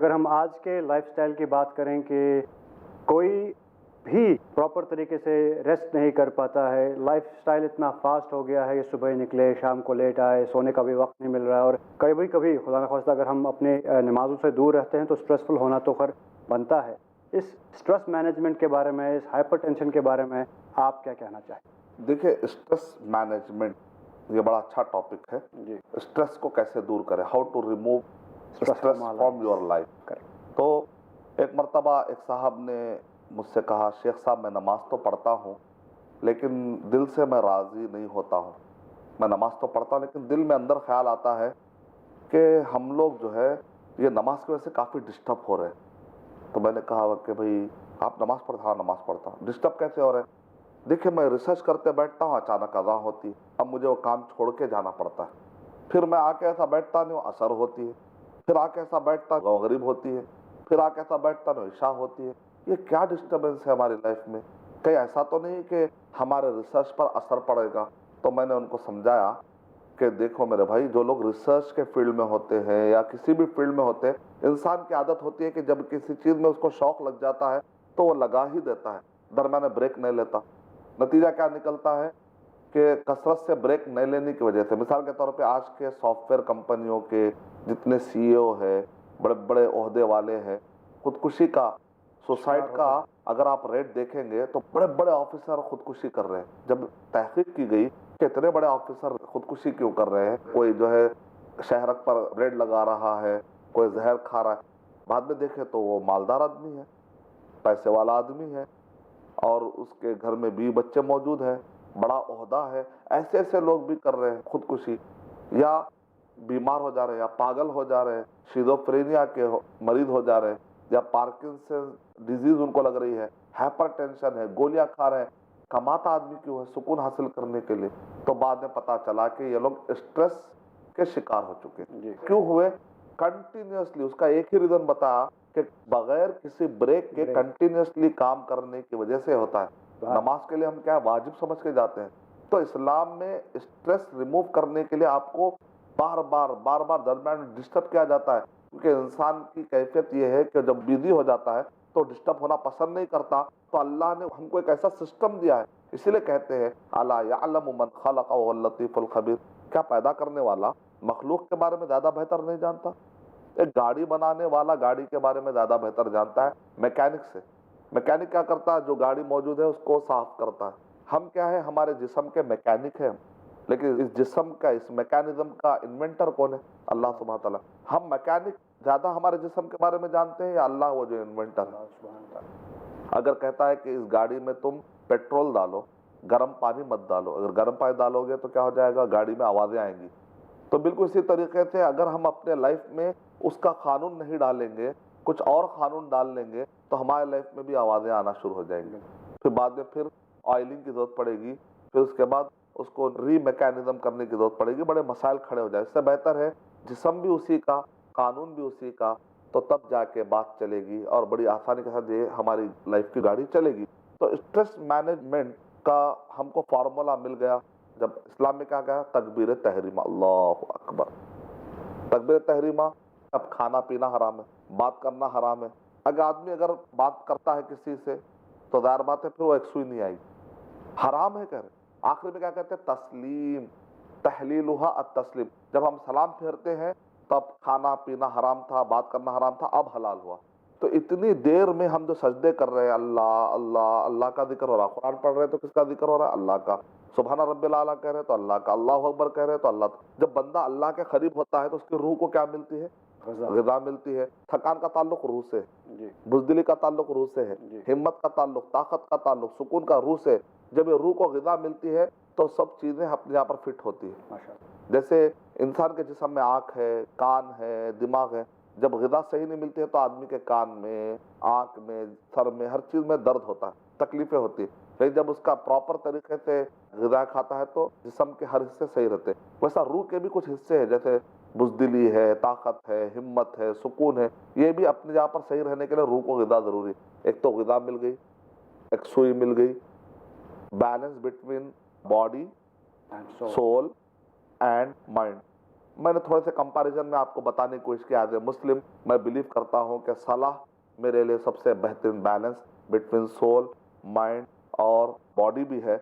अगर हम आज के लाइफस्टाइल की बात करें कि कोई भी प्रॉपर तरीके से रेस्ट नहीं कर पाता है, लाइफस्टाइल इतना फास्ट हो गया है कि सुबह निकले शाम को लेट आए, सोने का भी वक्त नहीं मिल रहा है और कभी कभी खुदा न खास्ता अगर हम अपने नमाजों से दूर रहते हैं तो स्ट्रेसफुल होना तो खैर बनता है। इस स्ट्रेस मैनेजमेंट के बारे में, इस हाइपरटेंशन के बारे में आप क्या कहना चाहें? देखिए, स्ट्रेस मैनेजमेंट ये बड़ा अच्छा टॉपिक है। जी, स्ट्रेस को कैसे दूर करें, how to remove stress from your life. Correct. तो एक मर्तबा एक साहब ने मुझसे कहा, शेख साहब मैं नमाज तो पढ़ता हूँ लेकिन दिल से मैं राज़ी नहीं होता हूँ। मैं नमाज तो पढ़ता हूँ लेकिन दिल में अंदर ख्याल आता है कि हम लोग जो है ये नमाज की वजह से काफ़ी डिस्टर्ब हो रहे हैं। तो मैंने कहा कि भाई आप नमाज पढ़ता? हाँ नमाज पढ़ता हूँ। डिस्टर्ब कैसे हो रहे हैं? देखिए, मैं रिसर्च करते बैठता हूँ, अचानक अज़ान होती है, अब मुझे वो काम छोड़ के जाना पड़ता है। फिर मैं आके ऐसा बैठता नहीं हूँ, असर होती है। फिर आके ऐसा बैठता हूँ, मगरिब होती है। फिर आके ऐसा बैठता नहीं, इशा होती है। ये क्या डिस्टर्बेंस है हमारी लाइफ में? कहीं ऐसा तो नहीं कि हमारे रिसर्च पर असर पड़ेगा? तो मैंने उनको समझाया कि देखो मेरे भाई, जो लोग रिसर्च के फील्ड में होते हैं या किसी भी फील्ड में होते हैं, इंसान की आदत होती है कि जब किसी चीज़ में उसको शौक लग जाता है तो वो लगा ही देता है, दरम्यान ब्रेक नहीं लेता। नतीजा क्या निकलता है कि कसरत से ब्रेक नहीं लेने की वजह से, मिसाल के तौर पे आज के सॉफ्टवेयर कंपनियों के जितने सीईओ है, बड़े बड़े ओहदे वाले हैं, खुदकुशी का, सुसाइड का अगर आप रेट देखेंगे तो बड़े बड़े ऑफिसर खुदकुशी कर रहे हैं। जब तहकीक की गई कि इतने बड़े ऑफिसर खुदकुशी क्यों कर रहे हैं, कोई जो है शहरक पर ब्रेड लगा रहा है, कोई जहर खा रहा है, बाद में देखे तो वो मालदार आदमी है, पैसे वाला आदमी है और उसके घर में भी बच्चे मौजूद हैं, बड़ा ओहदा है। ऐसे ऐसे लोग भी कर रहे हैं खुदकुशी, या बीमार हो जा रहे हैं, या पागल हो जा रहे हैं, शिज़ोफ्रेनिया के मरीज हो जा रहे हैं, या पार्किंसन डिजीज उनको लग रही है, हाइपरटेंशन है, गोलियां खा रहे हैं। कमाता आदमी क्यों है? सुकून हासिल करने के लिए। तो बाद में पता चला कि ये लोग स्ट्रेस के शिकार हो चुके हैं। क्यों हुए? कंटिन्यूसली उसका एक ही रीजन बताया कि बगैर किसी ब्रेक के कंटिन्यूसली काम करने की वजह से होता है। नमाज के लिए हम क्या वाजिब समझ के जाते हैं। तो इस्लाम में स्ट्रेस रिमूव करने के लिए आपको बार बार दरम्यान डिस्टर्ब किया जाता है, क्योंकि इंसान की कैफियत यह है कि जब बिजी हो जाता है तो डिस्टर्ब होना पसंद नहीं करता। तो अल्लाह ने हमको एक ऐसा सिस्टम दिया है, इसीलिए कहते हैं अला यअलमु मन खलक़ व हुवल लतीफ़ुल ख़बीर। क्या पैदा करने वाला मखलूक के बारे में ज्यादा बेहतर नहीं जानता? एक गाड़ी बनाने वाला गाड़ी के बारे में ज्यादा बेहतर जानता है मैकेनिक से। मैकेनिक क्या करता है? जो गाड़ी मौजूद है उसको साफ करता है। हम क्या है? हमारे जिस्म के मैकेनिक हैं, लेकिन इस जिस्म का, इस मैकेनिज्म का इन्वेंटर कौन है? अल्लाह सुब्हान तआला। हम मैकेनिक ज्यादा हमारे जिस्म के बारे में जानते हैं या अल्लाह वो जो इन्वेंटर है? अगर कहता है कि इस गाड़ी में तुम पेट्रोल डालो, गर्म पानी मत डालो, अगर गर्म पानी डालोगे तो क्या हो जाएगा? गाड़ी में आवाजें आएंगी। तो बिल्कुल इसी तरीके से अगर हम अपने लाइफ में उसका कानून नहीं डालेंगे, कुछ और कानून डाल लेंगे, तो हमारे लाइफ में भी आवाजें आना शुरू हो जाएंगी। फिर बाद में फिर ऑयलिंग की जरूरत पड़ेगी, फिर उसके बाद उसको री मैकेनिज्म करने की जरूरत पड़ेगी, बड़े मसाइल खड़े हो जाए। इससे बेहतर है जिस्म भी उसी का, कानून भी उसी का, तो तब जाके बात चलेगी और बड़ी आसानी के साथ ये हमारी लाइफ की गाड़ी चलेगी। तो स्ट्रेस मैनेजमेंट का हमको फार्मूला मिल गया जब इस्लाम में क्या कहा? तकबीर तहरीमा, अल्लाहु अकबर। तकबीर तहरीमा। अब खाना पीना हराम है, बात करना हराम है। अगर बात करता है किसी से तो जाहिर बात है फिर वो एक सुई नहीं आएगी, हराम है। कह रहे आखिर में क्या कहते हैं? तस्लीम, तहलीलुहा अत-तस्लीम। जब हम सलाम फेरते हैं तब खाना पीना हराम था, बात करना हराम था, अब हलाल हुआ। तो इतनी देर में हम जो सजदे कर रहे हैं, अल्लाह अल्लाह अल्लाह का जिक्र हो रहा है, कुरान पढ़ रहे हैं तो किसका जिक्र हो रहा है? अल्लाह का। सुभान रब्बिल आला कह रहे हैं तो अल्लाह का, अल्लाहु अकबर कह रहे हैं तो अल्लाह। जब बंदा अल्लाह के करीब होता है तो उसकी रूह को क्या मिलती है? ग़िज़ा मिलती है। थकान का ताल्लुक रूह से, बुज़दिली का ताल्लुक रूह से है, हिम्मत का ताल्लुक, ताकत का ताल्लुक, सुकून का रूह से। जब ये रूह को ग़िज़ा मिलती है तो सब चीजें अपने यहाँ पर फिट होती है। जैसे इंसान के जिस्म में आँख है, कान है, दिमाग है, जब ग़िज़ा सही नहीं मिलती है तो आदमी के कान में, आँख में, सर में, हर चीज में दर्द होता है, तकलीफें होती है। लेकिन जब उसका प्रॉपर तरीके से ग़िज़ा खाता है तो जिस्म के हर हिस्से सही रहते हैं। वैसा रूह के भी कुछ हिस्से हैं, जैसे बुज़दिली है, ताकत है, हिम्मत है, सुकून है, ये भी अपने यहाँ पर सही रहने के लिए रूह को ग़िज़ा जरूरी है। एक तो ग़िज़ा मिल गई, एक सुई मिल गई, balance between body, soul and mind. मैंने थोड़े से कंपैरिजन में आपको बताने की कोशिश की। एज ए मुस्लिम मैं बिलीव करता हूँ कि सलाह मेरे लिए सबसे बेहतरीन बैलेंस बिटवीन सोल, माइंड और बॉडी भी है।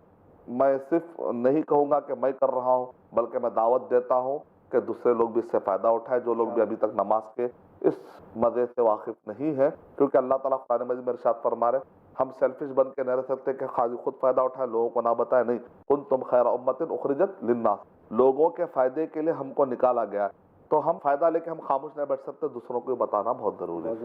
मैं सिर्फ नहीं कहूँगा कि मैं कर रहा हूँ, बल्कि मैं दावत देता हूँ कि दूसरे लोग भी इससे फ़ायदा उठाएं, जो लोग भी अभी तक नमाज के इस मज़े से वाकिफ़ नहीं है। क्योंकि अल्लाह ताला कुरान मजीद में इरशाद फरमा रहे, हम सेल्फिश बन के नहीं रह सकते कि खाली खुद फ़ायदा उठाएं, लोगों को ना बताएं। नहीं, कुंतुम खैरा उम्मतिन उखरिजत लिन्नास, लोगों के फ़ायदे के लिए हमको निकाला गया है। तो हम फ़ायदा लेके हम खामोश नहीं बैठ सकते, दूसरों को बताना बहुत ज़रूरी है।